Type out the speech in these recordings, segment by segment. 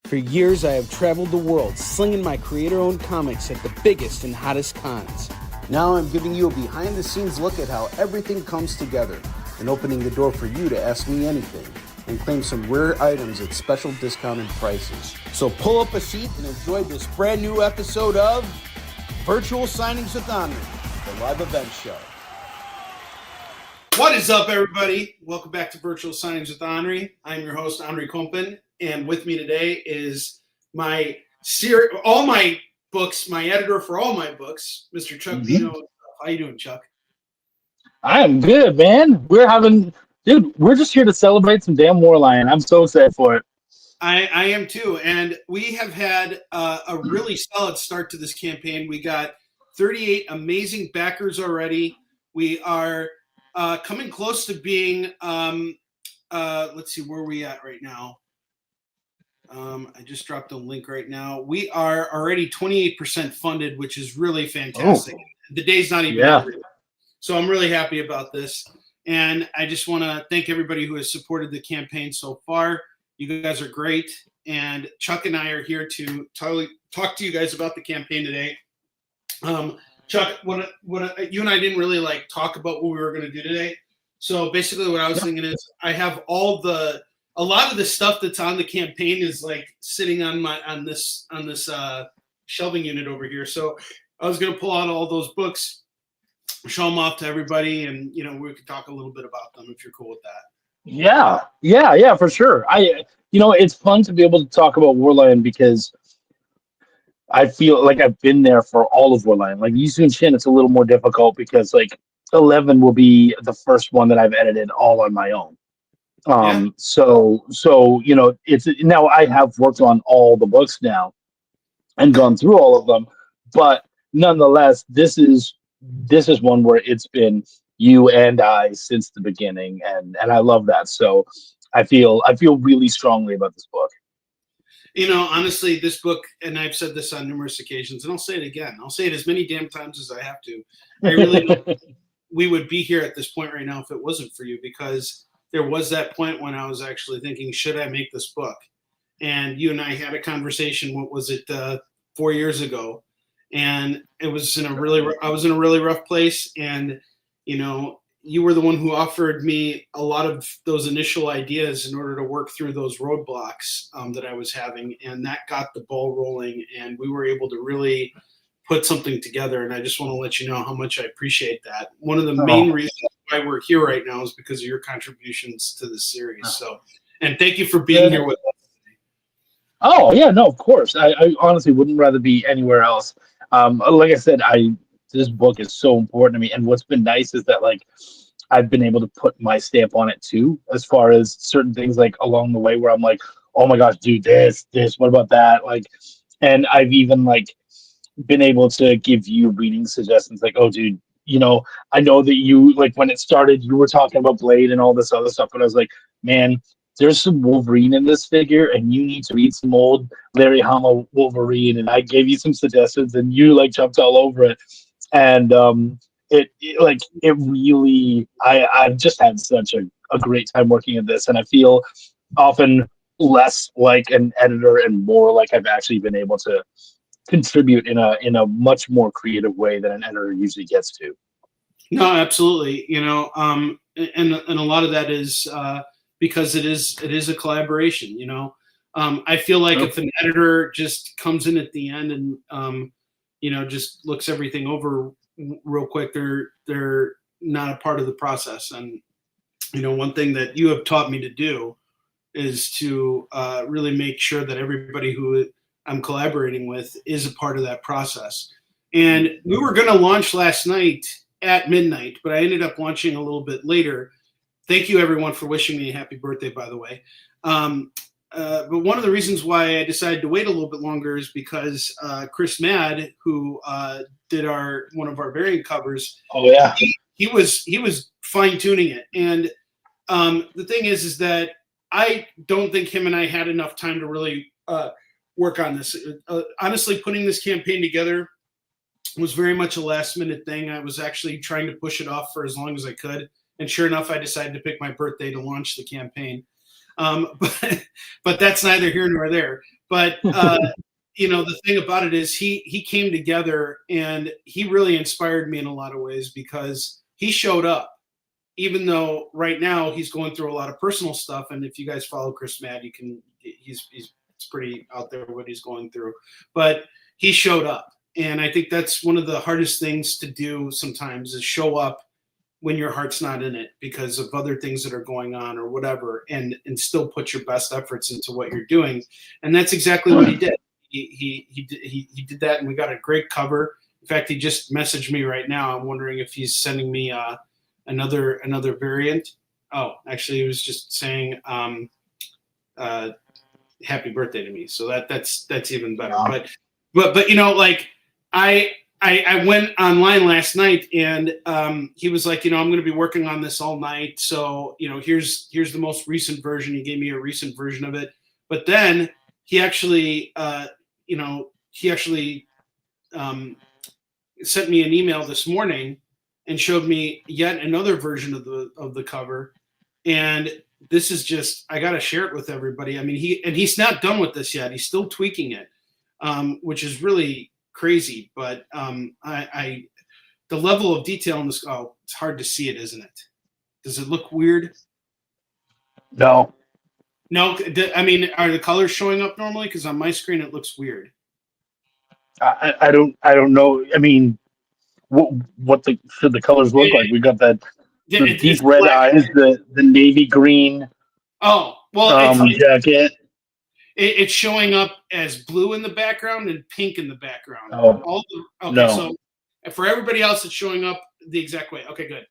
For years, I have traveled the world slinging my creator-owned comics at the biggest and hottest cons. Now I'm giving you a behind-the-scenes look at how everything comes together and opening the door for you to ask me anything and claim some rare items at special discounted prices. So pull up a seat and enjoy this brand new episode of Virtual Signings with Onrie, the live event show. What is up, everybody? Welcome back to Virtual Signings with Onrie. I'm your host, Onrie Kompen, and with me today is all my books, my editor for all my books, Mr. Chuck Vino. How you doing, Chuck? I am good, man. We're just here to celebrate some damn Warlion. I'm so excited for it. I am too, and we have had a really solid start to this campaign. We got 38 amazing backers already. We are coming close to being, let's see, where are we at right now? I just dropped a link right now. We are already 28% funded, which is really fantastic. The day's not even over yet. So I'm really happy about this. And I just want to thank everybody who has supported the campaign so far. You guys are great. And Chuck and I are here to talk to you guys about the campaign today. Chuck, you and I didn't really talk about what we were going to do today. So basically what I was thinking is I have a lot of the stuff that's on the campaign is sitting on this shelving unit over here. So I was going to pull out all those books, show them off to everybody, and we could talk a little bit about them if you're cool with that. Yeah, for sure. It's fun to be able to talk about Warlion because I feel like I've been there for all of Warlion. Like Yisu and Shin, it's a little more difficult because 11 will be the first one that I've edited all on my own. So it's now I have worked on all the books now and gone through all of them, but nonetheless, this is one where it's been you and I since the beginning, and I love that. So I feel really strongly about this book. Honestly, this book, and I've said this on numerous occasions, and I'll say it again. I'll say it as many damn times as I have to. I really don't think we would be here at this point right now if it wasn't for you, because there was that point when I was actually thinking, should I make this book? And you and I had a conversation, what was it, 4 years ago? And it was I was in a really rough place. And, you were the one who offered me a lot of those initial ideas in order to work through those roadblocks that I was having. And that got the ball rolling, and we were able to really put something together. And I just want to let you know how much I appreciate that. One of the main reasons why we're here right now is because of your contributions to this series. So, and thank you for being here with us today. Oh yeah, no, of course. I honestly wouldn't rather be anywhere else. Like I said, this book is so important to me. And what's been nice is that I've been able to put my stamp on it too, as far as certain things along the way where I'm like, oh my gosh, dude, this, what about that? And I've even been able to give you reading suggestions oh dude, I know that you when it started you were talking about Blade and all this other stuff, but I was like, man, there's some Wolverine in this figure and you need to read some old Larry Hama Wolverine, and I gave you some suggestions and you jumped all over it. And it really, I've just had such a great time working at this, and I feel often less like an editor and more like I've actually been able to contribute in a much more creative way than an editor usually gets to. No, absolutely. And a lot of that is because it is a collaboration. I feel like if an editor just comes in at the end and just looks everything over real quick, they're not a part of the process. And one thing that you have taught me to do is to really make sure that everybody who I'm collaborating with is a part of that process. And we were going to launch last night at midnight, but I ended up launching a little bit later. Thank you, everyone, for wishing me a happy birthday, by the way. But one of the reasons why I decided to wait a little bit longer is because Chris Mad, who did one of our variant covers, he was fine tuning it. And the thing is that I don't think him and I had enough time to really work on this. Honestly, putting this campaign together was very much a last minute thing. I was actually trying to push it off for as long as I could. And sure enough, I decided to pick my birthday to launch the campaign. But that's neither here nor there. But the thing about it is he came together and he really inspired me in a lot of ways because he showed up, even though right now he's going through a lot of personal stuff. And if you guys follow Chris Madd, he's it's pretty out there what he's going through. But he showed up, and I think that's one of the hardest things to do sometimes is show up when your heart's not in it because of other things that are going on or whatever, and still put your best efforts into what you're doing. And that's exactly what he did. He did that, and we got a great cover. In fact, he just messaged me right now. I'm wondering if he's sending me another variant. Oh, actually, he was just saying happy birthday to me. So that's even better. Yeah. But like I went online last night and he was like, I'm going to be working on this all night. So, here's the most recent version. He gave me a recent version of it. But then he actually, sent me an email this morning and showed me yet another version of the cover. And this is just, I got to share it with everybody. I mean, he's not done with this yet. He's still tweaking it, which is really crazy. But the level of detail in this, it's hard to see it, isn't it? Does it look weird? No. I mean, are the colors showing up normally? Because on my screen, it looks weird. I don't know. I mean, what should the colors look like? We got the deep red black. Eyes, the navy green. Oh, well, jacket. It's showing up as blue in the background and pink in the background. Oh, no. So for everybody else, it's showing up the exact way. Okay, good.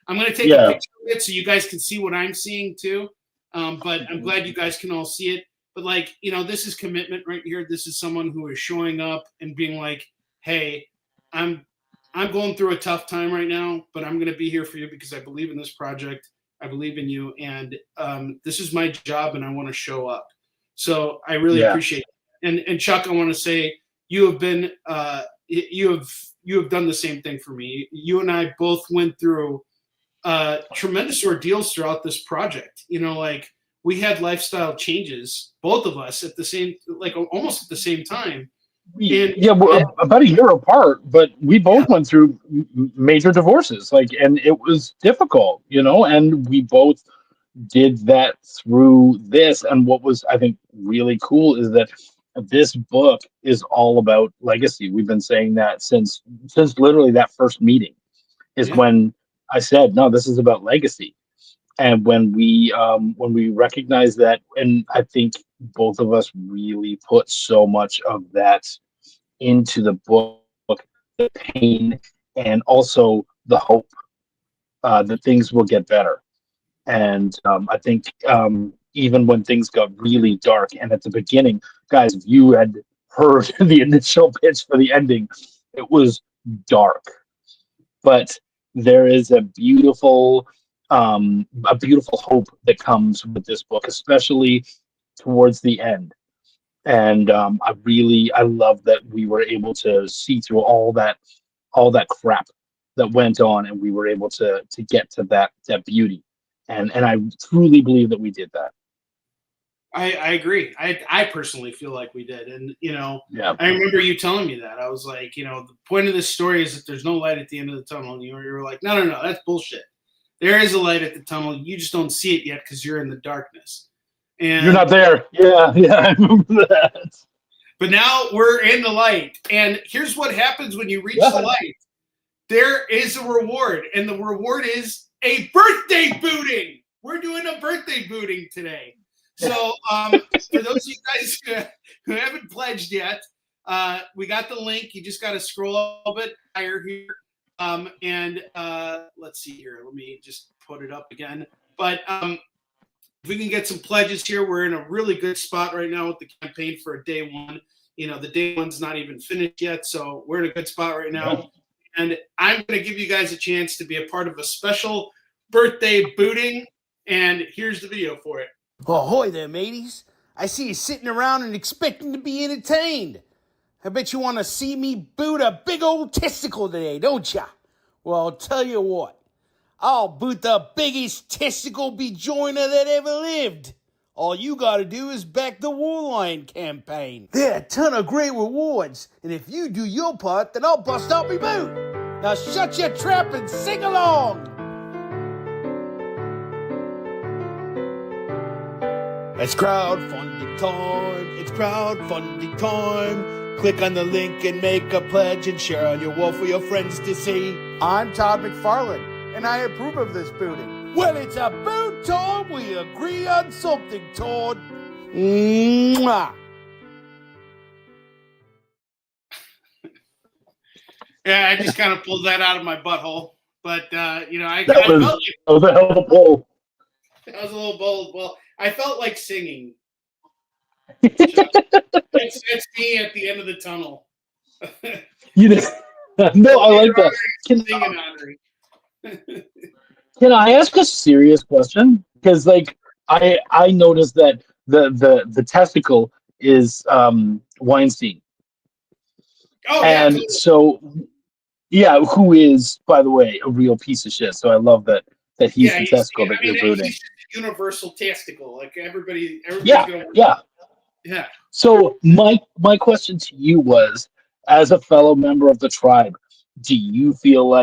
I'm going to take a picture of it so you guys can see what I'm seeing too. But I'm glad you guys can all see it. But this is commitment right here. This is someone who is showing up and being like, hey, I'm going through a tough time right now, but I'm going to be here for you because I believe in this project. I believe in you. And this is my job and I want to show up. So I really appreciate it. And Chuck, I want to say you have been, you have done the same thing for me. You and I both went through tremendous ordeals throughout this project. We had lifestyle changes, both of us at the same, almost at the same time. About a year apart, but we both went through major divorces, and it was difficult, and we both did that through this. And what was, I think, really cool is that this book is all about legacy. We've been saying that since literally that first meeting is when I said, no, this is about legacy. And when we recognize that, and I think both of us really put so much of that into the book, the pain and also the hope that things will get better. And I think even when things got really dark, and at the beginning, guys, if you had heard the initial pitch for the ending, it was dark. But there is a beautiful hope that comes with this book, especially towards the end. And I love that we were able to see through all that crap that went on, and we were able to get to that beauty. And I truly believe that we did that. I agree. I personally feel like we did. And, I remember you telling me that. I was like, the point of this story is that there's no light at the end of the tunnel. And you were like, no, that's bullshit. There is a light at the tunnel. You just don't see it yet because you're in the darkness. And you're not there. Yeah, I remember that. But now we're in the light. And here's what happens when you reach the light. There is a reward. And the reward is a birthday booting. We're doing a birthday booting today. So for those of you guys who haven't pledged yet, we got the link. You just got to scroll a little bit higher here. And let's see here. Let me just put it up again. But if we can get some pledges here, we're in a really good spot right now with the campaign for day one. The day one's not even finished yet. So we're in a good spot right now. And I'm going to give you guys a chance to be a part of a special birthday booting. And here's the video for it. Ahoy there, mateys. I see you sitting around and expecting to be entertained. I bet you want to see me boot a big old testicle today, don't ya? Well, I'll tell you what. I'll boot the biggest testicle bejoiner that ever lived. All you gotta do is back the Warline campaign. There are a ton of great rewards, and if you do your part, then I'll bust out my boot. Now shut your trap and sing along. It's crowdfunding time. It's crowdfunding time. Click on the link and make a pledge and share on your wall for your friends to see. I'm Todd McFarlane, and I approve of this booting. Well, it's a boot time. We agree on something, Todd. Mwah. Yeah, I just kind of pulled that out of my butthole. But, you know, I That felt like was a hell of a pull. that was a little bold. Well, I felt like singing. It's me at the end of the tunnel. You know, no, I like that. Singing, Onrie. Can I ask a serious question? Because like I noticed that the testicle is Weinstein, Oh, yeah. and so yeah, who is, by the way, a real piece of shit. So I love that he's the testicle that you're booting. He's the universal testicle. Like everybody's Yeah, gonna yeah. So my question to you was, as a fellow member of the tribe, do you feel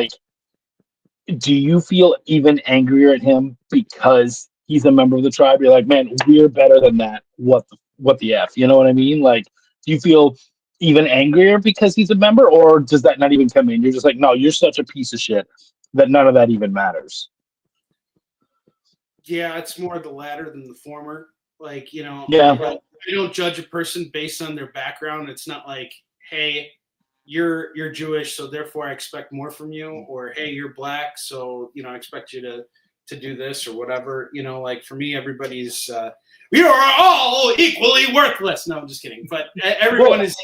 even angrier at him because he's a member of the tribe? You're like, man, we're better than that. What the F? You know what I mean? Like, do you feel even angrier because he's a member, or does that not even come in? You're just like, no, you're such a piece of shit that none of that even matters. Yeah, it's more the latter than the former. Like, you know, Yeah. I don't judge a person based on their background. It's not like, hey, you're Jewish, so therefore I expect more from you, or hey, you're black, so you know I expect you to do this or whatever. You know, like for me, everybody's we are all equally worthless. No, I'm just kidding. But everyone's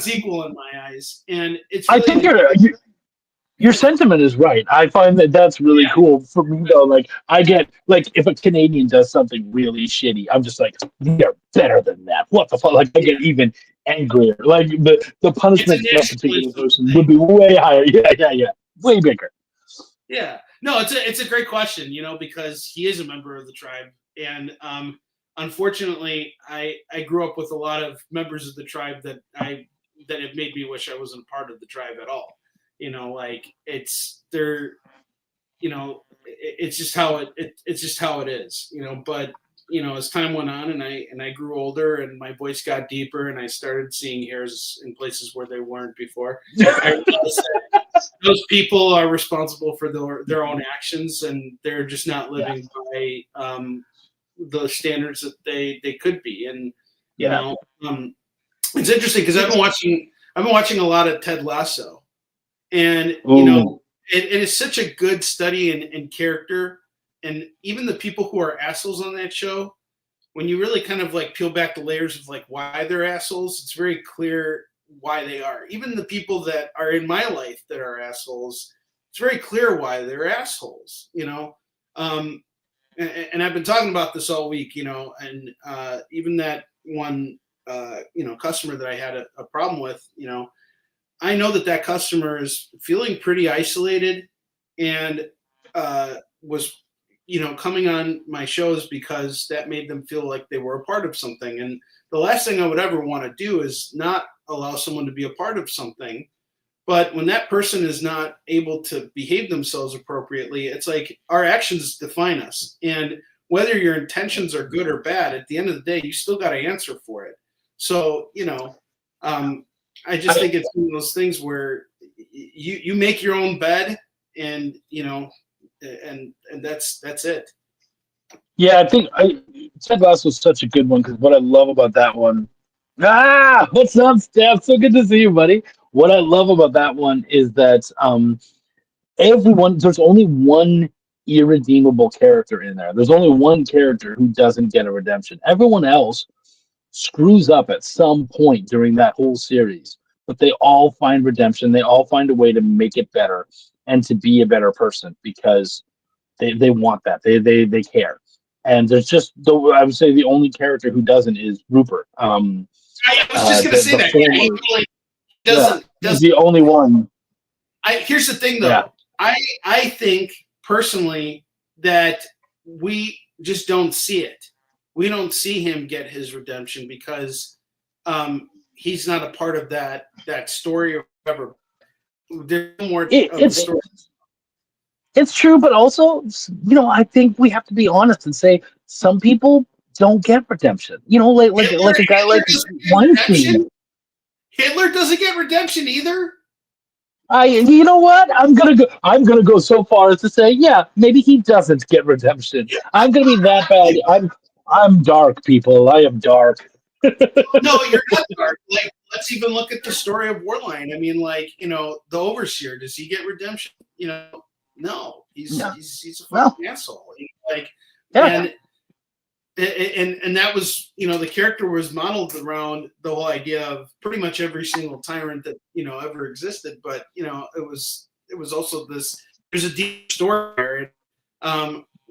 equal in my eyes, and it's. Really, I think your sentiment is right. I find that's really cool for me though. Like I get, like, if a Canadian does something really shitty, I'm just like, they're better than that. What the fuck? Like I get even angrier. Like the punishment for that particular person would be way higher. Yeah. Way bigger. Yeah. No, it's a great question, you know, because he is a member of the tribe. And unfortunately I grew up with a lot of members of the tribe that have made me wish I wasn't part of the tribe at all. You know, like it's just how it is, you know. But you know, as time went on and I grew older and my voice got deeper and I started seeing hairs in places where they weren't before, I realized that those people are responsible for their own actions, and they're just not living by the standards that they could be. And you know, it's interesting because I've been watching a lot of Ted Lasso. And, you know, it is such a good study in character. And even the people who are assholes on that show, when you really kind of like peel back the layers of like why they're assholes, it's very clear why they are. Even the people that are in my life that are assholes, it's very clear why they're assholes, you know. And I've been talking about this all week, you know, and even that one, you know, customer that I had a problem with, you know, I know that customer is feeling pretty isolated and was, you know, coming on my shows because that made them feel like they were a part of something. And the last thing I would ever want to do is not allow someone to be a part of something. But when that person is not able to behave themselves appropriately, it's like our actions define us. And whether your intentions are good or bad, at the end of the day, you still got to answer for it. So, you know, I just think it's one of those things where you make your own bed, and you know, and that's it. Yeah, I think Ted Lasso was such a good one because what I love about that one. What's up, Steph? So good to see you, buddy. What I love about that one is that there's only one irredeemable character in there. There's only one character who doesn't get a redemption. Everyone else screws up at some point during that whole series, but they all find redemption. They all find a way to make it better and to be a better person because they want that. They care. And there's just I would say the only character who doesn't is Rupert. I was just going to say that. Former, he really doesn't. He's the only one. Here's the thing, though. Yeah. I think personally that we just don't see it. We don't see him get his redemption because he's not a part of that story or whatever. There's more of the story. It's true, but also, I think we have to be honest and say some people don't get redemption. Like a guy like Weinstein. Hitler doesn't get redemption either. You know what? I'm gonna go so far as to say, yeah, maybe he doesn't get redemption. I'm gonna be that bad. I'm dark, people. I am dark. No, you're not dark. Like, let's even look at the story of Warline. I mean, like, the overseer. Does he get redemption? No. He's a fucking asshole. And that was, the character was modeled around the whole idea of pretty much every single tyrant that ever existed. But it was also there's a deep story there.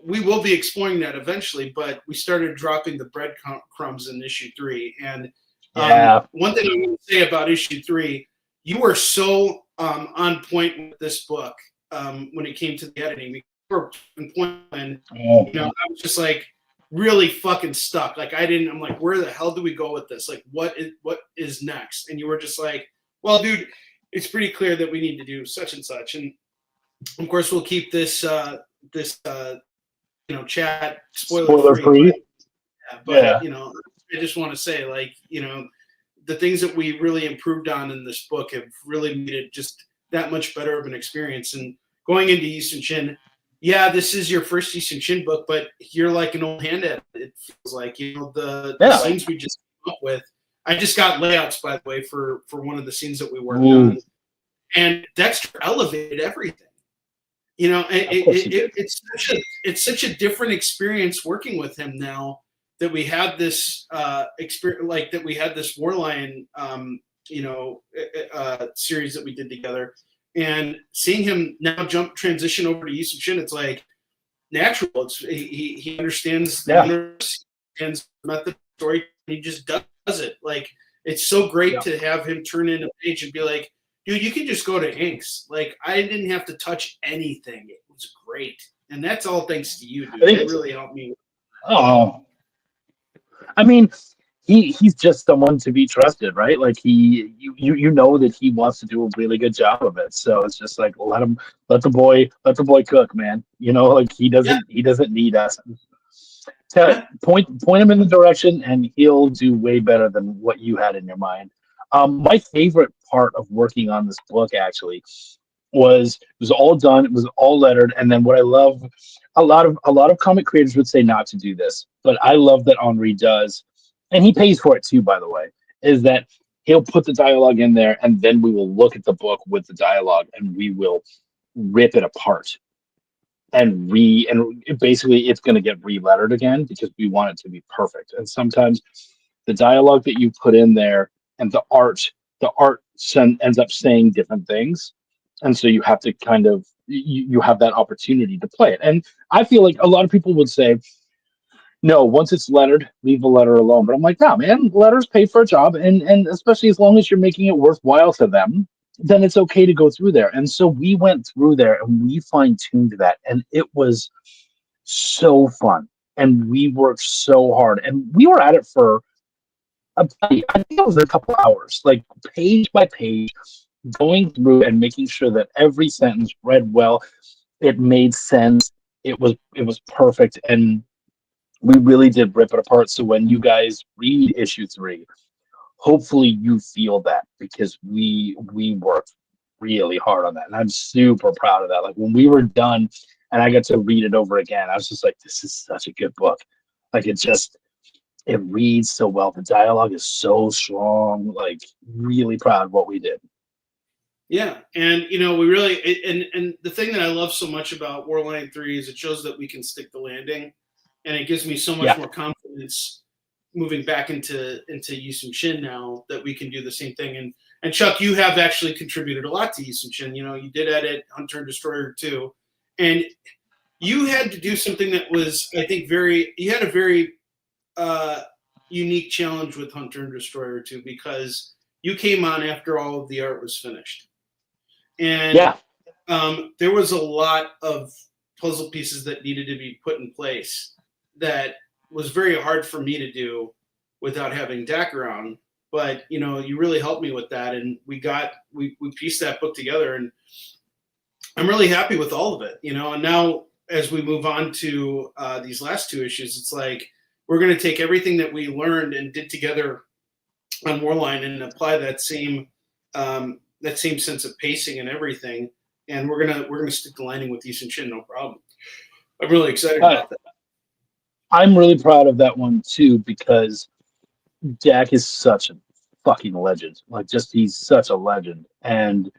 We will be exploring that eventually, but we started dropping the breadcrumbs in issue 3. And one thing I'm going to say about issue 3, you were so on point with this book when it came to the editing. We were on point when I was just like really fucking stuck. Like I'm like, where the hell do we go with this? Like, what is next? And you were just like, well, dude, it's pretty clear that we need to do such and such. And of course, we'll keep this chat spoiler free. But I just want to say, like, the things that we really improved on in this book have really made it just that much better of an experience. And going into Yushin Shin, this is your first Yushin Shin book, but you're like an old hand at it. It feels like, the scenes we just came up with. I just got layouts, by the way, for one of the scenes that we worked on. And Dexter elevated everything. It's such a different experience working with him now that we had this experience, like that we had this Warlion, series that we did together, and seeing him now transition over to Yushin Shin, it's like natural. It's he understands the universe, he understands the method of story, and he just does it. Like, it's so great to have him turn in a page and be like, dude, you can just go to inks. Like, I didn't have to touch anything. It was great. And that's all thanks to you, dude. It really helped me. Oh. I mean, he's just someone to be trusted, right? Like, you know that he wants to do a really good job of it. So it's just like, let the boy cook, man. Like, he doesn't need us. Point him in the direction, and he'll do way better than what you had in your mind. My favorite part of working on this book actually was it was all done, it was all lettered, and then what I love, a lot of comic creators would say not to do this, but I love that Onrie does, and he pays for it too, by the way, is that he'll put the dialogue in there, and then we will look at the book with the dialogue, and we will rip it apart and basically it's going to get re-lettered again because we want it to be perfect. And sometimes the dialogue that you put in there and the art ends up saying different things, and so you have to kind of you have that opportunity to play it. And I feel like a lot of people would say, no, once it's lettered, leave the letter alone. But I'm like, no, man, letters pay for a job, and especially as long as you're making it worthwhile to them, then it's okay to go through there. And so we went through there and we fine-tuned that, and it was so fun, and we worked so hard, and we were at it for I think it was a couple hours, like page by page, going through and making sure that every sentence read well, it made sense, it was perfect, and we really did rip it apart. So when you guys read issue 3, hopefully you feel that, because we worked really hard on that, and I'm super proud of that. Like, when we were done and I got to read it over again, I was just like, this is such a good book. Like, it reads so well. The dialogue is so strong. Like, really proud of what we did. Yeah, and we really and the thing that I love so much about Warline 3 is it shows that we can stick the landing, and it gives me so much more confidence moving back into Yushin Shin now that we can do the same thing. And Chuck, you have actually contributed a lot to Yushin Shin. You did edit Hunter and Destroyer 2, and you had to do something that was, I think, you had a very unique challenge with Hunter and Destroyer 2, because you came on after all of the art was finished. And there was a lot of puzzle pieces that needed to be put in place that was very hard for me to do without having Dak around. But, you know, you really helped me with that. And we pieced that book together, and I'm really happy with all of it, you know. And now as we move on to these last two issues, it's like, we're going to take everything that we learned and did together on Warline and apply that same sense of pacing and everything. And we're gonna stick the landing with Easton Chin, no problem. I'm really excited about that. I'm really proud of that one too, because Dak is such a fucking legend. Like, just, he's such a legend. And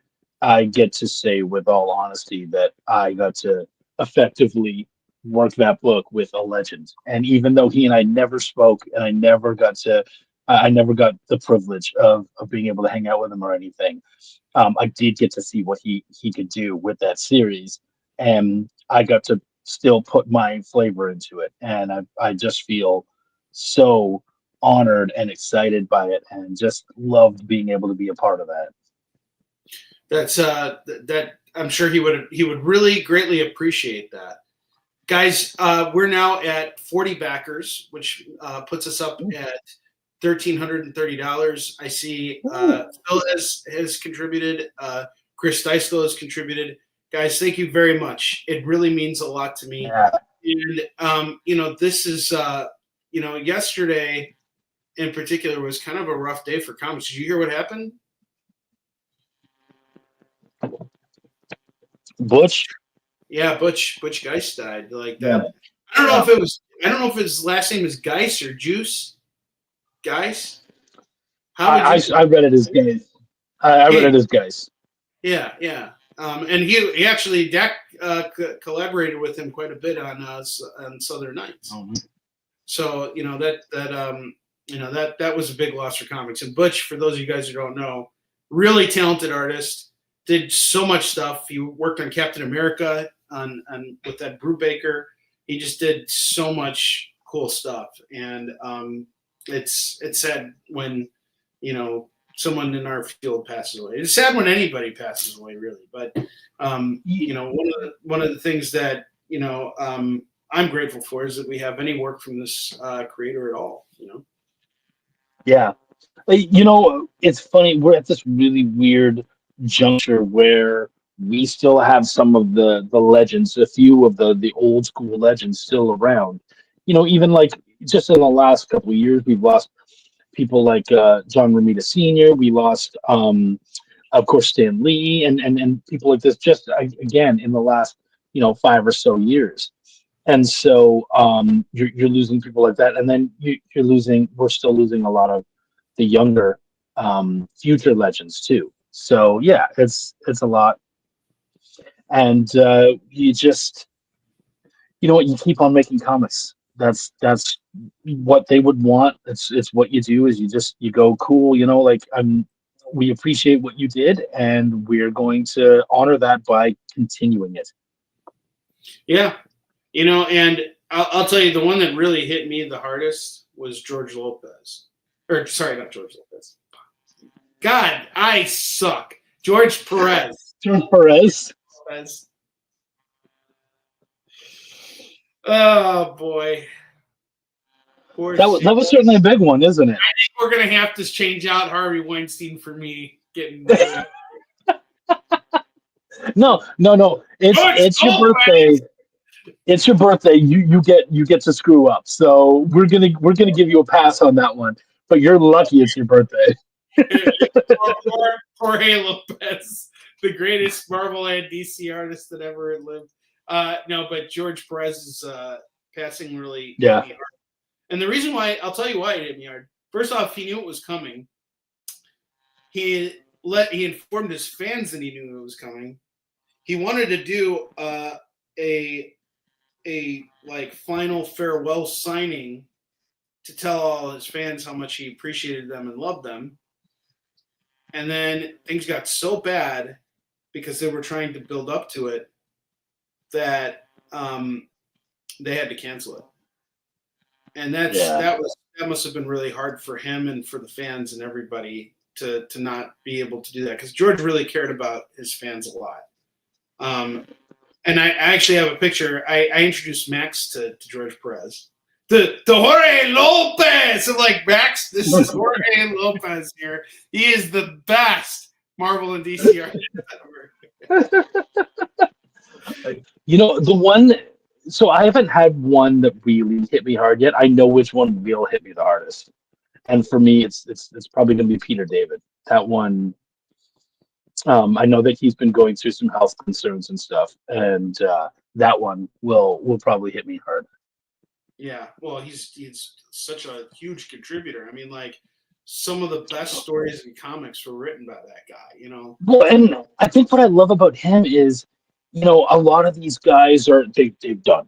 I get to say with all honesty that I got to effectively work that book with a legend. And even though he and I never spoke, and I never got the privilege of being able to hang out with him or anything, I did get to see what he could do with that series. And I got to still put my flavor into it. And I just feel so honored and excited by it, and just loved being able to be a part of that. That's that I'm sure he would really greatly appreciate that. Guys, we're now at 40 backers, which puts us up at $1,330. I see Phil has contributed. Chris Deisko has contributed. Guys, thank you very much. It really means a lot to me. Yeah. And, you know, this is, you know, yesterday in particular was kind of a rough day for comics. Did you hear what happened? Butch? Yeah, Butch Geist died. Like that. Yeah. I don't know if his last name is Geist or Juice. Geist? I read it as Geist. I read it as Geist. Yeah, yeah. And he actually, Dak collaborated with him quite a bit on Southern Nights. Mm-hmm. So, you know, that was a big loss for comics. And Butch, for those of you guys who don't know, really talented artist, did so much stuff. He worked on Captain America on with that Brubaker. He just did so much cool stuff. And it's sad when, you know, someone in our field passes away. It's sad when anybody passes away, really. But you know, one of the things that, you know, I'm grateful for is that we have any work from this creator at all. You know. Yeah. You know, it's funny. We're at this really weird juncture where we still have some of the legends, a few of the old school legends still around. You know, even like just in the last couple of years, we've lost people like John Romita Sr. We lost, of course, Stan Lee and people like this just, again, in the last, you know, 5 or so years. And so you're losing people like that. And then we're still losing a lot of the younger future legends too. So yeah, it's a lot. And you just, you know what, you keep on making comics. That's what they would want. It's what you do, is you go, cool, you know, like we appreciate what you did, and we're going to honor that by continuing it. Yeah. You know, and I'll tell you, the one that really hit me the hardest was George Lopez. Or sorry, not George Lopez. God, I suck. George Perez. George Perez. Oh boy. That was certainly a big one, isn't it? I think we're gonna have to change out Harvey Weinstein for me getting. No. It's your birthday. It's your birthday. You get to screw up. So we're gonna give you a pass on that one. But you're lucky it's your birthday. Jorge Lopez, the greatest Marvel and DC artist that ever lived. No, but George Perez is passing really hit me hard. And the reason why, I'll tell you why it hit me hard. First off, he knew it was coming. He informed his fans that he knew it was coming. He wanted to do a like final farewell signing to tell all his fans how much he appreciated them and loved them. And then things got so bad because they were trying to build up to it that they had to cancel it. And that must have been really hard for him and for the fans and everybody to not be able to do that, because George really cared about his fans a lot. And I actually have a picture. I introduced Max to George Perez. The Jorge Lopez. I'm like, Max, this is Jorge Lopez here. He is the best Marvel and DC artist ever. The one. So I haven't had one that really hit me hard yet. I know which one will hit me the hardest, and for me, it's probably going to be Peter David. That one. I know that he's been going through some health concerns and stuff, and that one will probably hit me hard. Yeah, well, he's such a huge contributor. I mean, like, some of the best stories in comics were written by that guy. Well, and I think what I love about him is, a lot of these guys they've done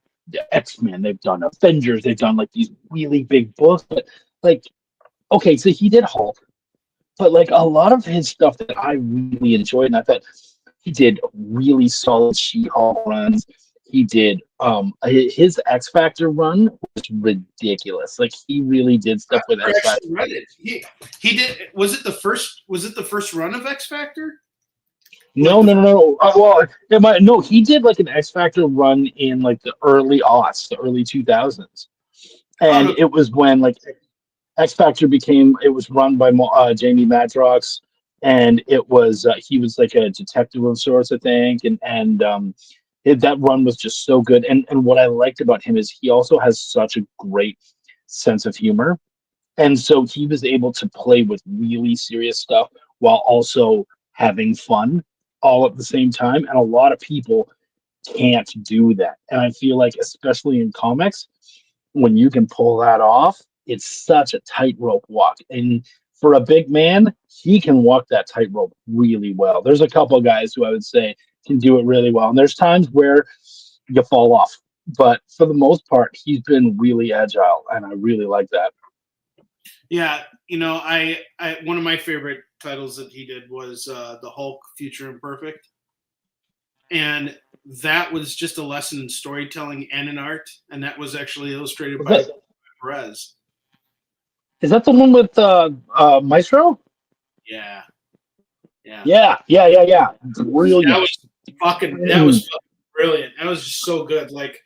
X-Men, they've done Avengers, they've done like these really big books, but like, okay, so he did Hulk. But like a lot of his stuff that I really enjoyed, and I thought he did really solid She-Hulk runs. He did his X Factor run was ridiculous. Like he really did stuff with X Factor. He did. Was it the first run of X Factor? No. He did like an X Factor run in like the early aughts, the early 2000s, and it was when like X Factor it was run by Jamie Madrox, and it was he was like a detective of sorts, I think, and that run was just so good. And what I liked about him is he also has such a great sense of humor, and so he was able to play with really serious stuff while also having fun all at the same time. And a lot of people can't do that, and I feel like especially in comics, when you can pull that off, it's such a tightrope walk. And for a big man, he can walk that tightrope really well. There's a couple of guys who I would say can do it really well. And there's times where you fall off. But for the most part, he's been really agile, and I really like that. Yeah, I one of my favorite titles that he did was the Hulk Future Imperfect. And that was just a lesson in storytelling and in art. And that was actually illustrated by Perez. Is that the one with Maestro? Yeah. Brilliant. That was fucking brilliant. That was just so good. Like,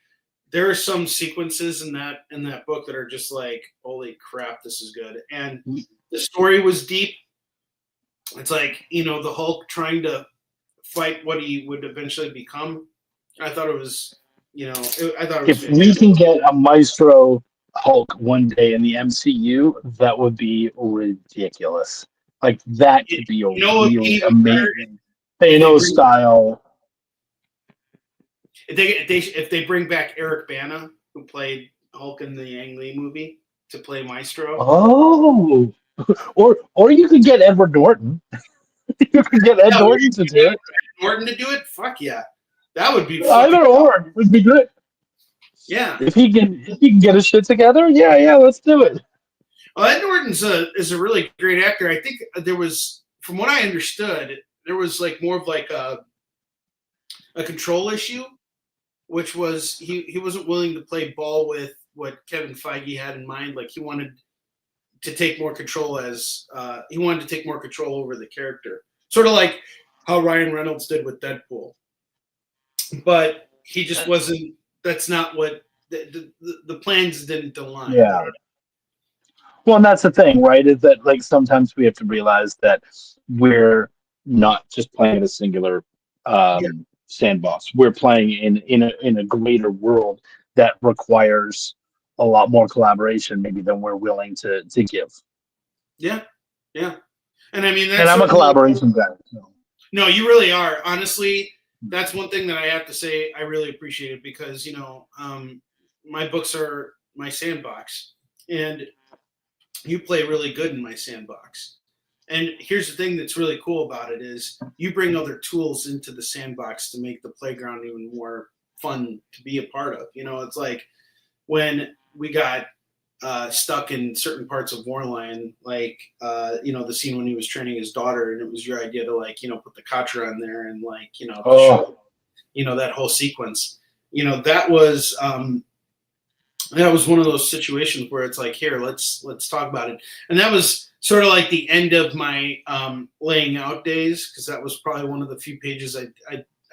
there are some sequences in that book that are just like, holy crap, this is good. And the story was deep. It's like, the Hulk trying to fight what he would eventually become. I thought it was, if we can get a Maestro Hulk one day in the MCU, that would be ridiculous. Like that could be a really amazing Thanos style. If they bring back Eric Bana, who played Hulk in the Ang Lee movie, to play Maestro. Oh, or you could get Edward Norton. You could get Ed Norton to do it. Norton to do it? Fuck yeah, that would be. Either or would be good. Yeah, if he can get his shit together, yeah, let's do it. Well, Ed Norton's is a really great actor. I think there was, from what I understood, there was like more of like a control issue, which was he wasn't willing to play ball with what Kevin Feige had in mind. Like he wanted to take more control over the character, sort of like how Ryan Reynolds did with Deadpool. But he just wasn't. That's not what the plans didn't align. Yeah. Well, and that's the thing, right? Is that like sometimes we have to realize that we're not just playing a singular sandbox. We're playing in a greater world that requires a lot more collaboration, maybe than we're willing to give. Yeah. And I mean, and I'm a collaboration guy. So. No, you really are. Honestly, that's one thing that I have to say I really appreciate it because, my books are my sandbox and you play really good in my sandbox. And here's the thing that's really cool about it is you bring other tools into the sandbox to make the playground even more fun to be a part of. It's like when we got stuck in certain parts of Warline, like, the scene when he was training his daughter and it was your idea to like, put the Katra on there and like, show, that whole sequence, that was one of those situations where it's like, here, let's talk about it. And that was sort of like the end of my laying out days, because that was probably one of the few pages I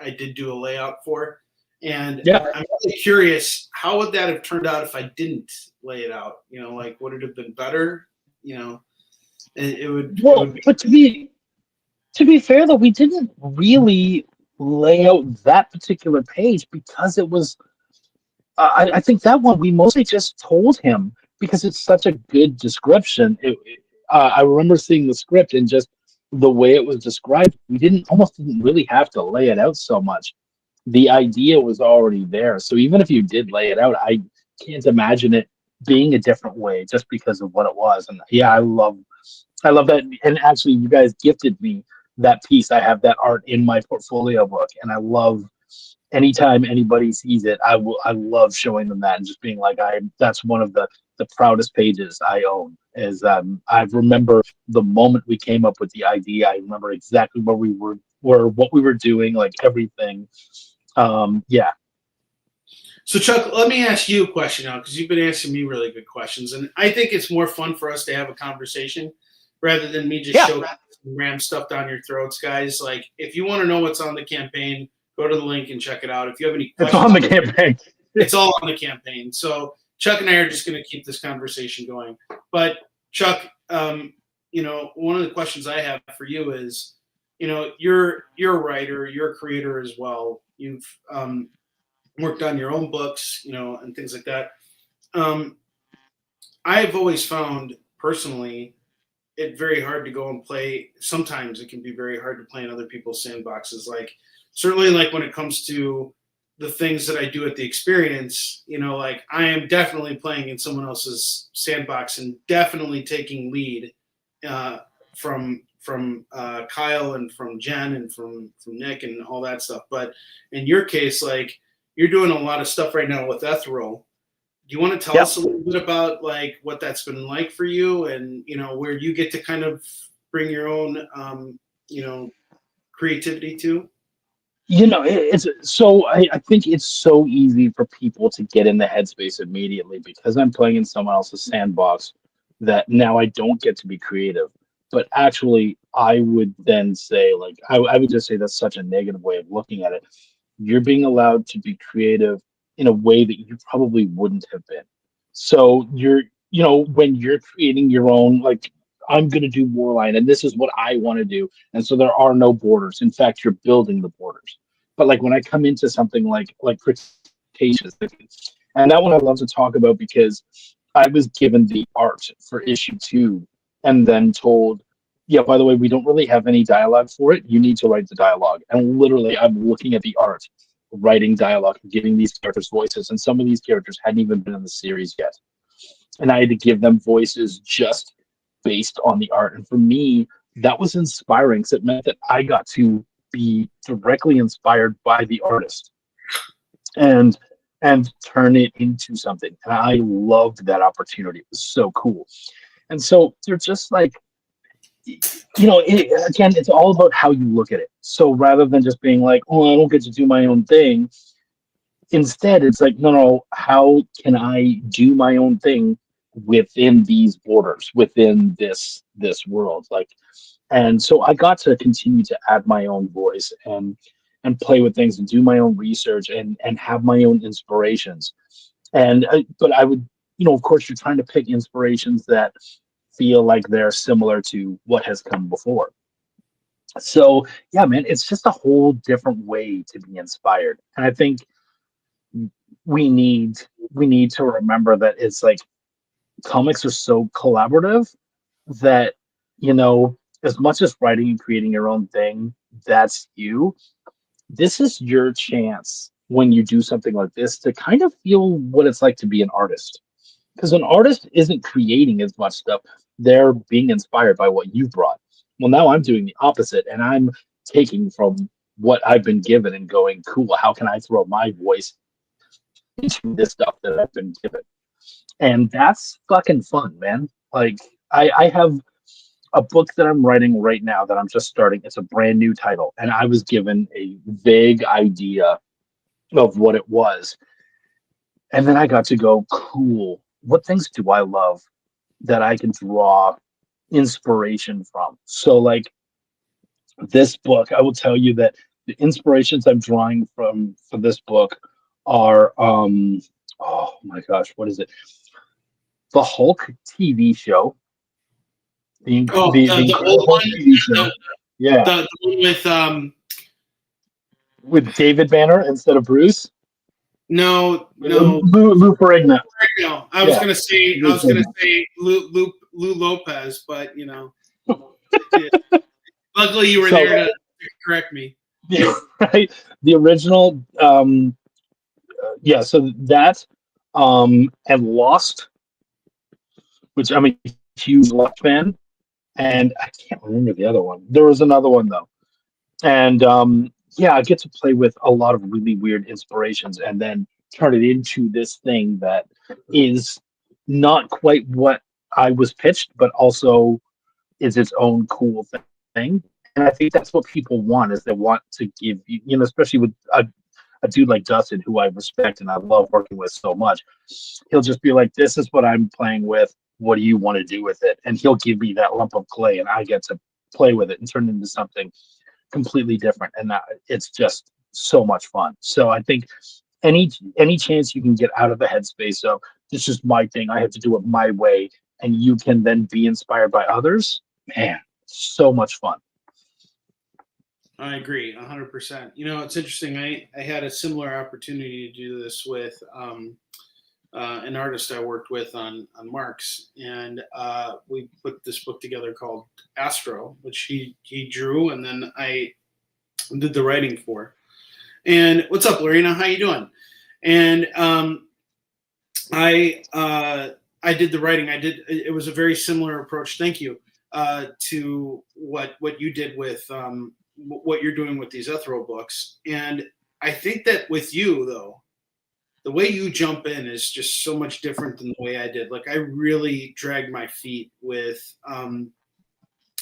did do a layout for. And Yeah. I'm really curious, how would that have turned out if I didn't lay it out? You know, like, would it have been better? You know, it would. It Well, would be. but to be fair though, we didn't really lay out that particular page because it was. I think that one we mostly just told him because it's such a good description. I remember seeing the script and just the way it was described. We didn't really have to lay it out so much. The idea was already there. So even if you did lay it out, I can't imagine it being a different way just because of what it was. And yeah, I love that. And actually, you guys gifted me that piece. I have that art in my portfolio book, and I love anytime anybody sees it. I love showing them that and just being like, that's one of the proudest pages I own. Is I remember the moment we came up with the idea. I remember exactly where we were what we were doing, like everything. Yeah. So, Chuck, let me ask you a question now, because you've been asking me really good questions, and I think it's more fun for us to have a conversation rather than me just show ram stuff down your throats, guys. Like, if you want to know what's on the campaign, go to the link and check it out. If you have any questions, it's on the campaign. It's all on the campaign. So Chuck and I are just going to keep this conversation going. But Chuck, you know, one of the questions I have for you is, you know, you're a writer, you're a creator as well. You've worked on your own books, you know, and things like that. I've always found personally it very hard to go and play. Sometimes it can be very hard to play in other people's sandboxes. Like, certainly, like when it comes to the things that I do at the experience, you know, like I am definitely playing in someone else's sandbox and definitely taking lead from Kyle and from Jen and from Nick and all that stuff. But in your case, like, you're doing a lot of stuff right now with Ethereal. Do you want to tell us a little bit about like what that's been like for you, and you know where you get to kind of bring your own you know, creativity to? You know, it's so I think it's so easy for people to get in the headspace immediately because I'm playing in someone else's sandbox that now I don't get to be creative. But actually, I would then say, like, I would just say that's such a negative way of looking at it. You're being allowed to be creative in a way that you probably wouldn't have been. So you know, when you're creating your own, like, I'm going to do Warline and this is what I want to do. And so there are no borders. In fact, you're building the borders. But like when I come into something like Cretaceous, and that one I love to talk about because I was given the art for issue 2 and then told, yeah, by the way, we don't really have any dialogue for it. You need to write the dialogue. And literally, I'm looking at the art, writing dialogue, giving these characters voices. And some of these characters hadn't even been in the series yet. And I had to give them voices just based on the art. And for me, that was inspiring because it meant that I got to be directly inspired by the artist and turn it into something. And I loved that opportunity. It was so cool. And so they're just like, you know, again, it's all about how you look at it. So rather than just being like, oh, I don't get to do my own thing, instead it's like, no, how can I do my own thing within these borders, within this world? Like, and so I got to continue to add my own voice and play with things and do my own research and have my own inspirations. And but I would, you know, of course, you're trying to pick inspirations that feel like they're similar to what has come before. So yeah, man, it's just a whole different way to be inspired. And I think we need to remember that it's like comics are so collaborative that, you know, as much as writing and creating your own thing, that's you. This is your chance when you do something like this to kind of feel what it's like to be an artist. Because an artist isn't creating as much stuff, they're being inspired by what you've brought. Well, now I'm doing the opposite, and I'm taking from what I've been given and going, cool, how can I throw my voice into this stuff that I've been given? And that's fucking fun, man. Like, I have a book that I'm writing right now that I'm just starting. It's a brand new title, and I was given a vague idea of what it was. And then I got to go, cool, what things do I love that I can draw inspiration from? So, like, this book, I will tell you that the inspirations I'm drawing from for this book are oh my gosh, what is it? The Hulk TV show. Oh, The the Incredible old Hulk one, TV show. Yeah, the one with with David Banner instead of Bruce. no. Lou Ferrigno. No, Yeah, I Lou was gonna Ferrigno. say Lou Lopez, but yeah. Luckily you were So there to correct me. yeah, right, the original. Yeah, so that and Lost, which I'm a huge Lost fan, and I can't remember the other one. There was another one though, and yeah, I get to play with a lot of really weird inspirations, and then turn it into this thing that is not quite what I was pitched, but also is its own cool thing. And I think that's what people want is they want to give you know, especially with a dude like Dustin, who I respect and I love working with so much. He'll just be like, "This is what I'm playing with. What do you want to do with it?" And he'll give me that lump of clay, and I get to play with it and turn it into something completely different. And it's just so much fun. So I think any chance you can get out of the headspace of this is my thing, I have to do it my way, and you can then be inspired by others, man, so much fun. I agree 100%. It's interesting. I had a similar opportunity to do this with an artist I worked with on Marks, and we put this book together called Astro, which he drew, and then I did the writing for. And what's up, Lorena? How you doing? And I did the writing. It was a very similar approach. Thank you to what you did with what you're doing with these Ethereal books. And I think that with you though, the way you jump in is just so much different than the way I did. Like I really dragged my feet with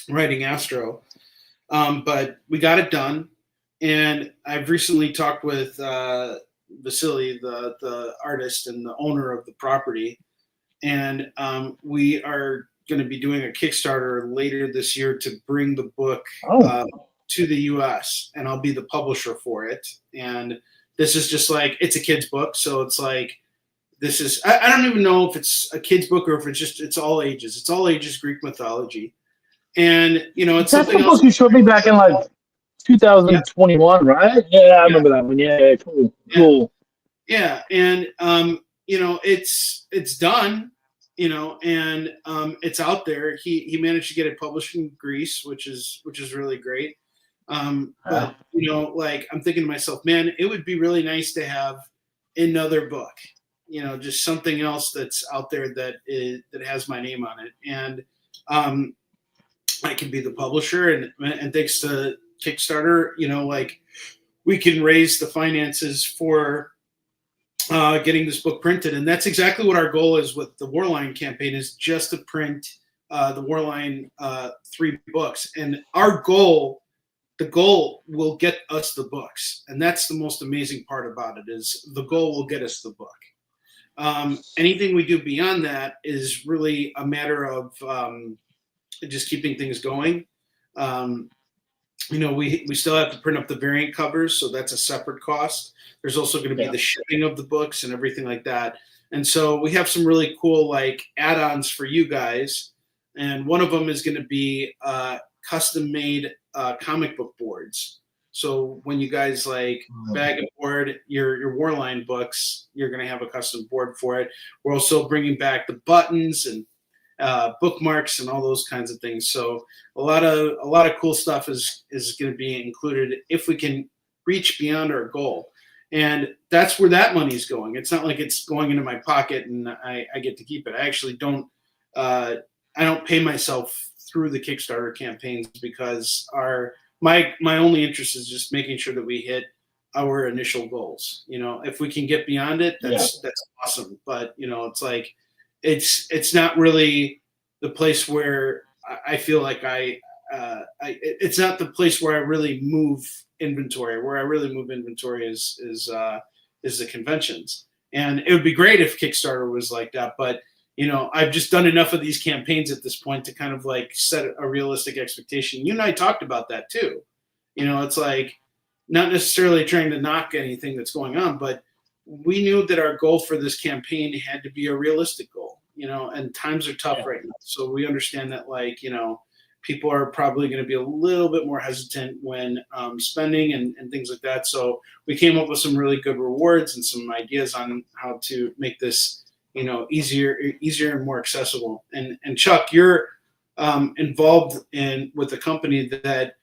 writing Astro, but we got it done. And I've recently talked with Vasily, the artist and the owner of the property, and we are going to be doing a Kickstarter later this year to bring the book to the U.S. and I'll be the publisher for it. And this is just like it's a kid's book, so it's like this is I don't even know if it's a kid's book or if it's all ages. It's all ages Greek mythology, and it's That's something the else. book you showed me back in like 2021, right? Yeah, I remember that one. Yeah, cool. Yeah, and it's done, and it's out there. He managed to get it published in Greece, which is really great. But like I'm thinking to myself, man, it would be really nice to have another book, just something else that's out there that has my name on it, and I can be the publisher, and thanks to Kickstarter, like we can raise the finances for getting this book printed. And that's exactly what our goal is with the Warline campaign, is just to print the Warline 3 books. And the goal will get us the books. And that's the most amazing part about it, is the goal will get us the book. Anything we do beyond that is really a matter of just keeping things going. We still have to print up the variant covers, so that's a separate cost. There's also going to be the shipping of the books and everything like that. And so we have some really cool like add-ons for you guys. And one of them is going to be custom-made comic book boards. So when you guys like bag and board your Warline books, you're going to have a custom board for it. We're also bringing back the buttons and bookmarks and all those kinds of things. So a lot of cool stuff is going to be included if we can reach beyond our goal. And that's where that money's going. It's not like it's going into my pocket and I get to keep it. I actually don't. I don't pay myself through the Kickstarter campaigns because my only interest is just making sure that we hit our initial goals. If we can get beyond it, that's awesome. But it's like it's not really the place where I feel like it's not the place where I really move inventory. Where I really move inventory is the conventions. And it would be great if Kickstarter was like that, but I've just done enough of these campaigns at this point to kind of like set a realistic expectation. You and I talked about that too. It's like not necessarily trying to knock anything that's going on, but we knew that our goal for this campaign had to be a realistic goal, and times are tough right now. So we understand that, people are probably going to be a little bit more hesitant when spending and things like that. So we came up with some really good rewards and some ideas on how to make this, easier and more accessible. And Chuck, you're involved with a company that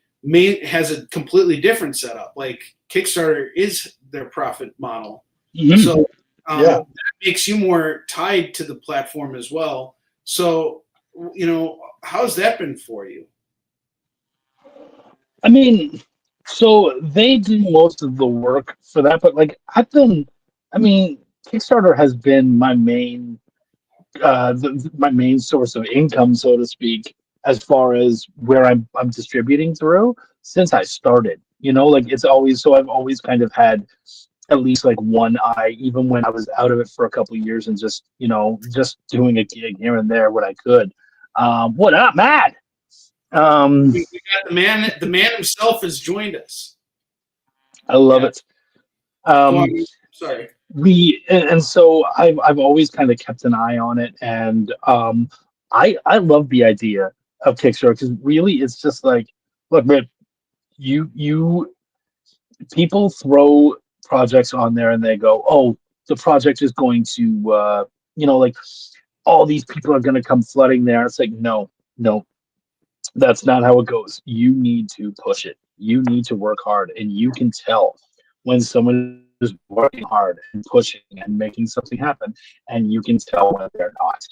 has a completely different setup. Like Kickstarter is their profit model. Mm-hmm. So that makes you more tied to the platform as well. So, how's that been for you? I mean, so they do most of the work for that, but Kickstarter has been my main, my main source of income, so to speak, as far as where I'm distributing through since I started. It's always, so I've always kind of had at least like one eye, even when I was out of it for a couple of years and just doing a gig here and there when I could. What up, Matt? We got the man himself has joined us. I love it. Sorry. And so I've always kind of kept an eye on it, and I love the idea of Kickstarter because really it's just like, look, man, you people throw projects on there and they go, oh, the project is going to all these people are going to come flooding there. It's like, no, that's not how it goes. You need to push it. You need to work hard, and you can tell when someone is working hard and pushing and making something happen, and you can tell when they're not.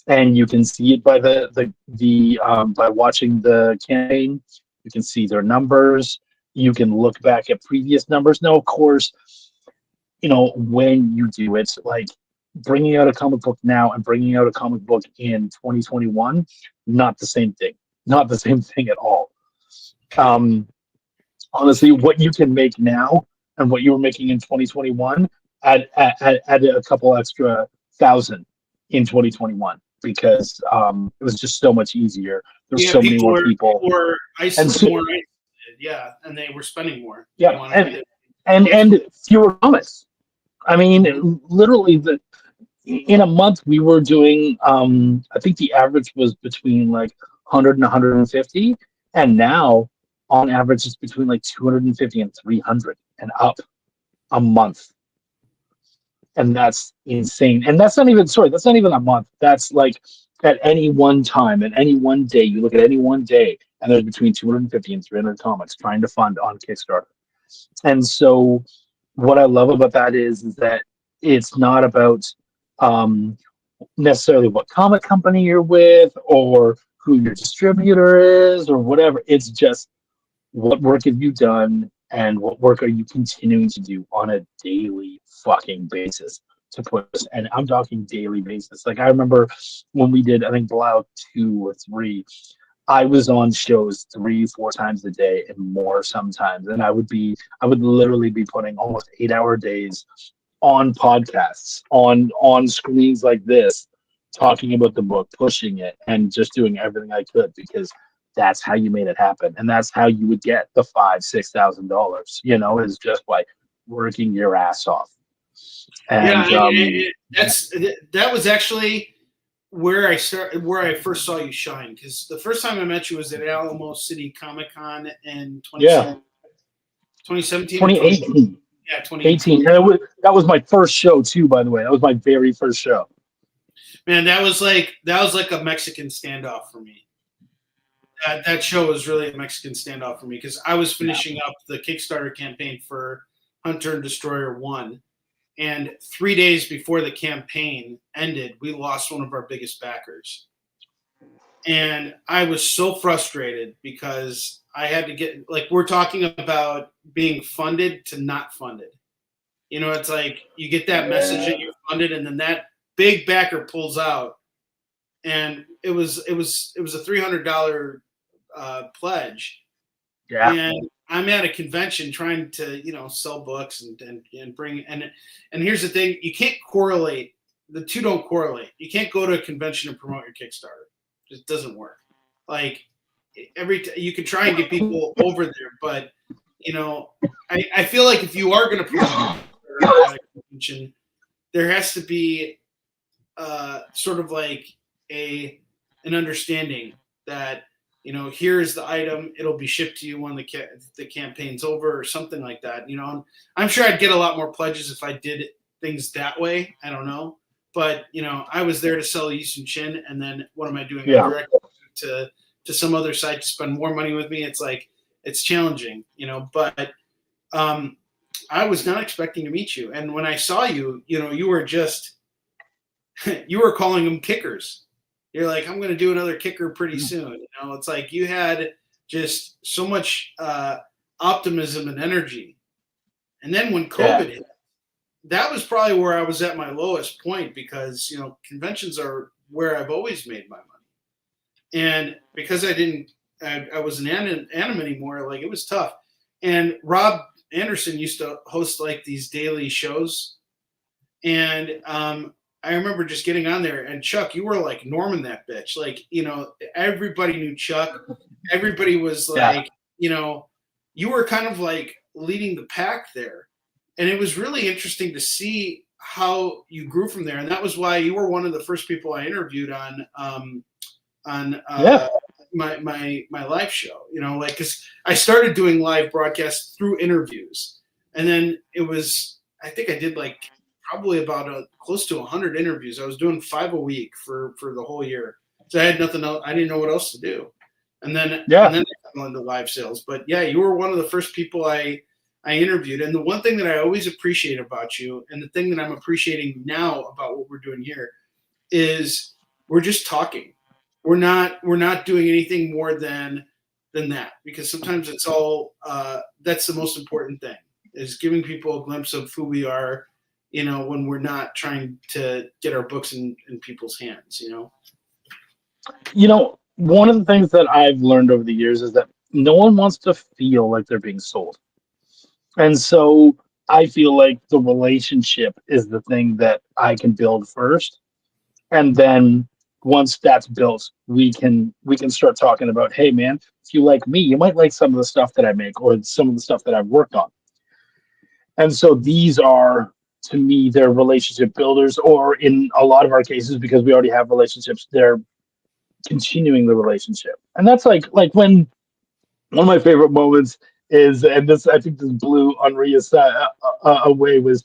And you can see it by by watching the campaign. You can see their numbers. You can look back at previous numbers. Now, of course, when you do it, like bringing out a comic book now and bringing out a comic book in 2021, not the same thing. Not the same thing at all. Honestly, what you can make now and what you were making in 2021, add a couple extra thousand in 2021 because it was just so much easier. There's so many more people. And they were spending more. Yeah, and fewer comics. I mean, literally, in a month we were doing. I think the average was between like 100 and 150, and now on average it's between like 250 and 300 and up a month. And that's insane. And that's not even a month. That's like at any one time, at any one day, you look at any one day, and there's between 250 and 300 comics trying to fund on Kickstarter. And so what I love about that is that it's not about necessarily what comic company you're with or who your distributor is or whatever. It's just what work have you done and what work are you continuing to do on a daily fucking basis to put this. And I'm talking daily basis. Like I remember when we did, I think Blau 2 or 3, I was on shows 3-4 times a day and more sometimes. And I would literally be putting almost 8-hour days on podcasts, on screens like this, talking about the book, pushing it, and just doing everything I could because that's how you made it happen. And that's how you would get the $5,000-$6,000, is just by working your ass off. And that was actually where I first saw you shine, because the first time I met you was at Alamo City Comic Con in 2017. 2018. Yeah, 2018. And that was my first show too, by the way. That was my very first show. Man, that was like a Mexican standoff for me. That show was really a Mexican standoff for me because I was finishing up the Kickstarter campaign for Hunter and Destroyer 1. And 3 days before the campaign ended, we lost one of our biggest backers. And I was so frustrated because I had to get, like, we're talking about being funded to not funded. It's like you get that message that you're funded, and then that big backer pulls out. And it was a $300 pledge. Yeah. And I'm at a convention trying to, sell books and bring, and here's the thing, you can't correlate, the two don't correlate. You can't go to a convention and promote your Kickstarter. It just doesn't work. Like you can try and get people over there, but I feel like if you are going to promote at a convention, there has to be sort of like an understanding that, here is the item, it'll be shipped to you when the campaign's over or something like that. I'm sure I'd get a lot more pledges if I did things that way. I don't know. But, I was there to sell Yisun Chin, and then what am I doing? Yeah. I'm directing to some other site to spend more money with me. It's like, it's challenging, but I was not expecting to meet you. And when I saw you, you were just, you were calling them kickers. You're like, I'm going to do another kicker pretty soon. It's like you had just so much optimism and energy. And then when COVID hit, that was probably where I was at my lowest point, because, conventions are where I've always made my money. And because I wasn't anim anymore, like, it was tough. And Rob Anderson used to host like these daily shows. And I remember just getting on there, and Chuck, you were like Norman that bitch. Like, everybody knew Chuck. Everybody was like, you were kind of like leading the pack there. And it was really interesting to see how you grew from there. And that was why you were one of the first people I interviewed on my live show, like, cause I started doing live broadcasts through interviews. And then I think I did like probably about close to 100 interviews. I was doing 5 a week for the whole year. So I had nothing else. I didn't know what else to do. And then I fell into live sales. But yeah, you were one of the first people I interviewed. And the one thing that I always appreciate about you, and the thing that I'm appreciating now about what we're doing here, is we're just talking. We're not doing anything more than that, because sometimes it's all that's the most important thing, is giving people a glimpse of who we are, when we're not trying to get our books in people's hands. One of the things that I've learned over the years is that no one wants to feel like they're being sold. And so I feel like the relationship is the thing that I can build first. And then once that's built, we can start talking about, hey man, if you like me, you might like some of the stuff that I make, or some of the stuff that I've worked on. And so these are, to me, they're relationship builders, or in a lot of our cases, because we already have relationships, they're continuing the relationship. And that's like when one of my favorite moments is, and this, I think this blew Onrie away, was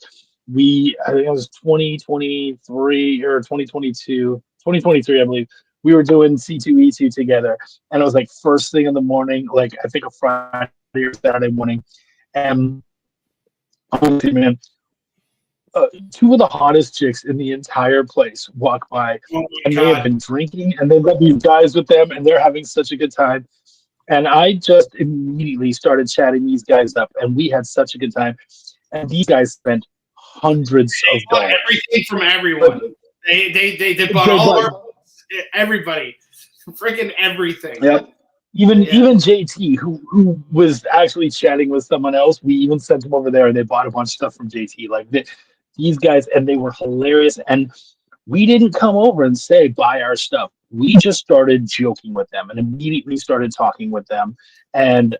I think it was 2023 or 2023, I believe. We were doing C2E2 together, and it was like first thing in the morning, like I think a Friday or Saturday morning. And honestly, man, 2 of the hottest chicks in the entire place walk by, and they have been drinking, and they've got these guys with them, and they're having such a good time. And I just immediately started chatting these guys up, and we had such a good time. And these guys spent hundreds of dollars. Everything from everyone. They bought all our books, everybody, freaking everything. Yeah. Even JT, who was actually chatting with someone else, we even sent him over there, and they bought a bunch of stuff from JT. Like these guys, and they were hilarious. And we didn't come over and say buy our stuff. We just started joking with them and immediately started talking with them, and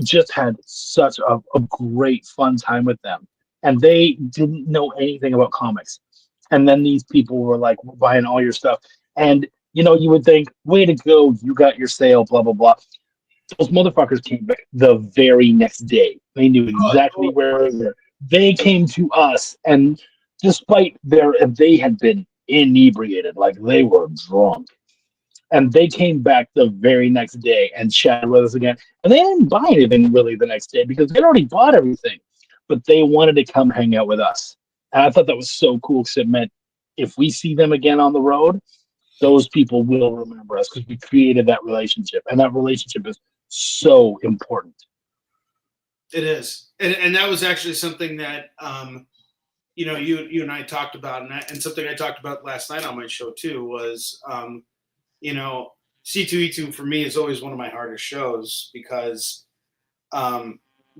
just had such a great fun time with them. And they didn't know anything about comics. And then these people were like, we're buying all your stuff. And you would think, way to go, you got your sale, blah, blah, blah. Those motherfuckers came back the very next day. They knew exactly where they were. They came to us, and despite they had been inebriated, like they were drunk. And they came back the very next day and chatted with us again. And they didn't buy anything really the next day, because they'd already bought everything. But they wanted to come hang out with us. And I thought that was so cool, because it meant if we see them again on the road, those people will remember us, because we created that relationship. And that relationship is so important. It is. And that was actually something that, you and I talked about, and something I talked about last night on my show too, was, C2E2 for me is always one of my hardest shows, because the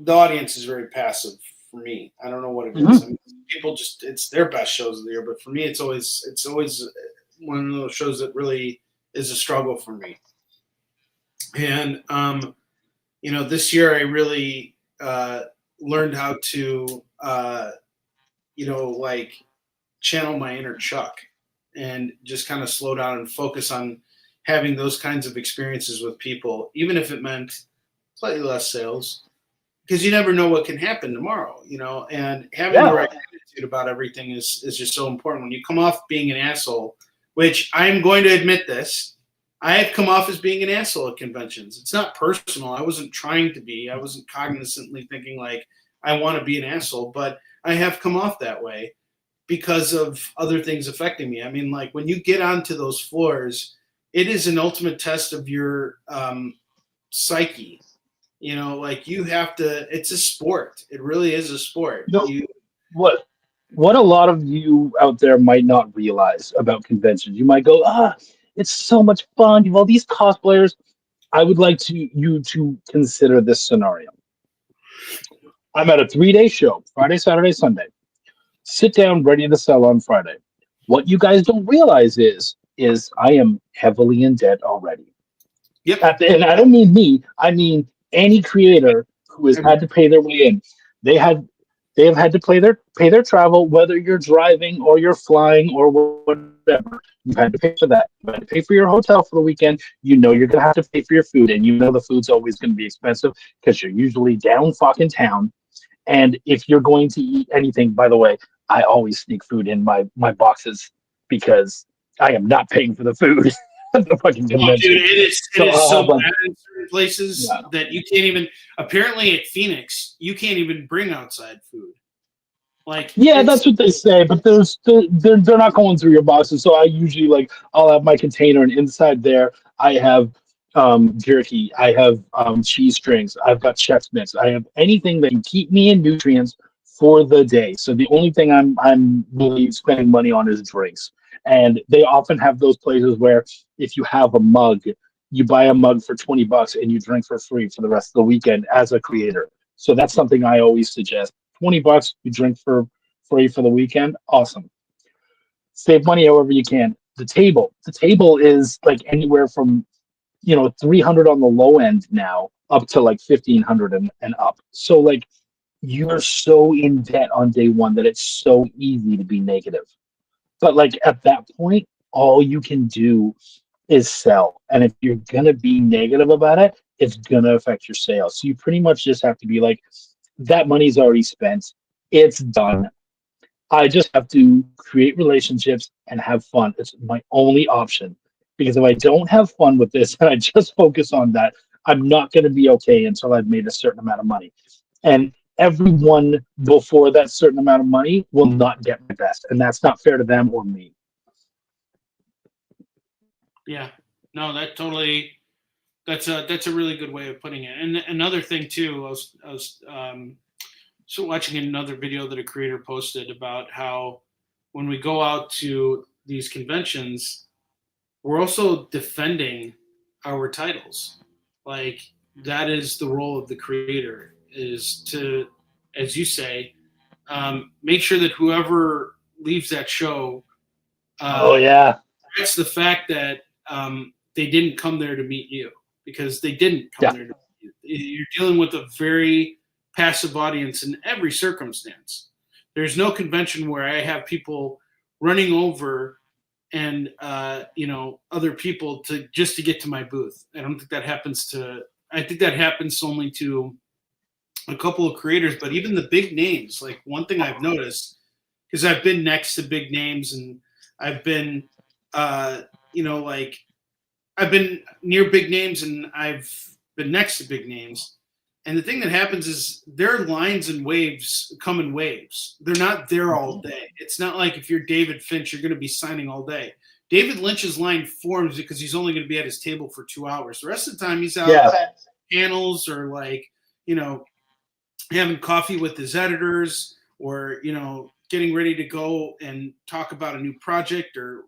audience is very passive for me. I don't know what it is. I mean, people it's their best shows of the year, but for me, it's always one of those shows that really is a struggle for me. And, this year I really learned how to, like channel my inner Chuck and just kind of slow down and focus on having those kinds of experiences with people, even if it meant slightly less sales, because you never know what can happen tomorrow, and having the right attitude about everything is just so important. When you come off being an asshole, which I'm going to admit this, I have come off as being an asshole at conventions. It's not personal. I wasn't trying to be. I wasn't cognizantly thinking like I want to be an asshole, but I have come off that way because of other things affecting me. I mean, like when you get onto those floors, it is an ultimate test of your psyche. Like you have to. It's a sport. It really is a sport. What a lot of you out there might not realize about conventions. You might go, it's so much fun. You have all these cosplayers. I would like you to consider this scenario. I'm at a 3-day show, Friday, Saturday, Sunday. Sit down, ready to sell on Friday. What you guys don't realize is I am heavily in debt already. Yep. And I don't mean me. I mean any creator who has had to pay their way in. They have had to pay their travel, whether you're driving or you're flying or whatever. You've had to pay for that. You've had to pay for your hotel for the weekend. You're going to have to pay for your food, and the food's always going to be expensive because you're usually down fucking town. And if you're going to eat anything, by the way, I always sneak food in my boxes because I am not paying for the food. The fucking convention. Dude, it is so bad in certain places that you can't even. Apparently, at Phoenix, you can't even bring outside food. Like, that's what they say, but they're not going through your boxes. So I usually I'll have my container, and inside there I have jerky, I have cheese strings, I've got Chex Mix, I have anything that can keep me in nutrients for the day. So the only thing I'm really spending money on is drinks. And they often have those places where if you have a mug, you buy a mug for $20 and you drink for free for the rest of the weekend as a creator. So that's something I always suggest. $20, you drink for free for the weekend. Awesome. Save money however you can. The table is like anywhere from, $300 on the low end now up to like $1,500 and up. So you're so in debt on day one that it's so easy to be negative. But at that point, all you can do is sell. And if you're going to be negative about it, it's going to affect your sales. So you pretty much just have to be like, that money's already spent. It's done. I just have to create relationships and have fun. It's my only option. Because if I don't have fun with this and I just focus on that, I'm not going to be okay until I've made a certain amount of money. And everyone before that certain amount of money will not get my best, and that's not fair to them or me. Yeah, no, that's a really good way of putting it. And another thing too, I was so watching another video that a creator posted about how when we go out to these conventions, we're also defending our titles. Like that is the role of the creator, is to, as you say, make sure that whoever leaves that show, that's the fact that they didn't come there to meet you, because they didn't come there to meet you. You're dealing with a very passive audience in every circumstance. There's no convention where I have people running over and other people to get to my booth. I don't think that happens I think that happens only to a couple of creators, but even the big names, like one thing I've noticed, because I've been next to big names and I've been, I've been near big names and I've been next to big names. And the thing that happens is their lines and waves come in waves. They're not there all day. It's not like if you're David Finch, you're going to be signing all day. David Lynch's line forms because he's only going to be at his table for 2 hours. The rest of the time he's out at panels or having coffee with his editors or, getting ready to go and talk about a new project or,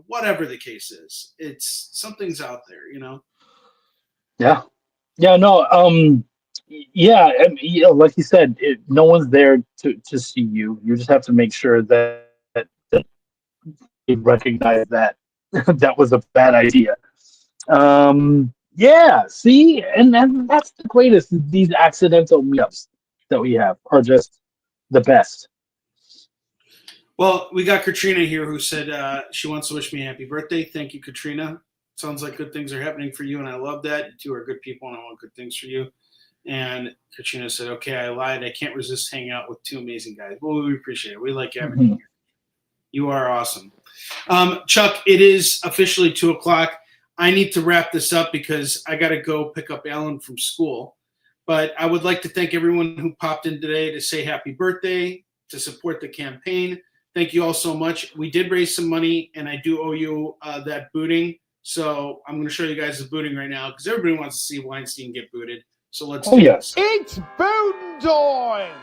whatever the case is. It's something's out there, Yeah. Yeah, no, like you said, no one's there to see you. You just have to make sure that they recognize that that was a bad idea. See, and that's the greatest, these accidental meetups. that we have are just the best. Well, we got Katrina here who said she wants to wish me a happy birthday. Thank you, Katrina. Sounds like good things are happening for you, and I love that. You two are good people, and I want good things for you. And Katrina said, okay, I lied. I can't resist hanging out with two amazing guys. Well, we appreciate it. We like having you here. You are awesome. Chuck, it is officially 2 o'clock. I need to wrap this up because I got to go pick up Alan from school. But I would like to thank everyone who popped in today to say happy birthday, to support the campaign. Thank you all so much. We did raise some money, and I do owe you that booting. So I'm going to show you guys the booting right now because everybody wants to see Weinstein get booted. So let's do this. It's booting time!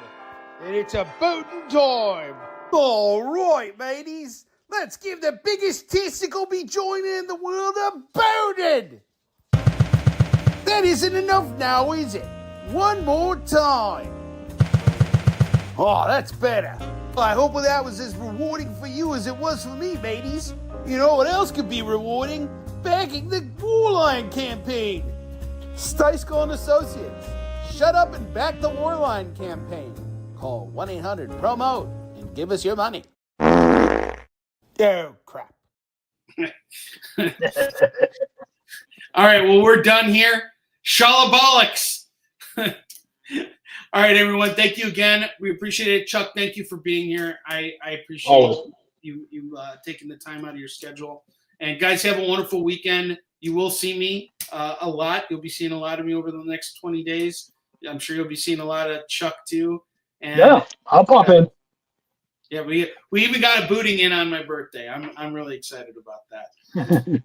And it's a booting time! All right, mateys. Let's give the biggest testicle be joining in the world a booting! That isn't enough now, is it? One more time. Oh, that's better. I hope that was as rewarding for you as it was for me, mateys. You know what else could be rewarding? Backing the Warline campaign. Steisko and Associates. Shut up and back the Warline campaign. Call 1-800-PROMOTE and give us your money. Oh, crap. All right, well, we're done here. Shalabolics. All right, everyone. Thank you again. We appreciate it. Chuck, thank you for being here. I appreciate you taking the time out of your schedule. And guys, have a wonderful weekend. You will see me a lot. You'll be seeing a lot of me over the next 20 days. I'm sure you'll be seeing a lot of Chuck too. And yeah, I'll pop in. Yeah, we even got a booting in on my birthday. I'm really excited about that.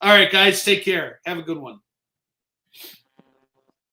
All right, guys, take care. Have a good one.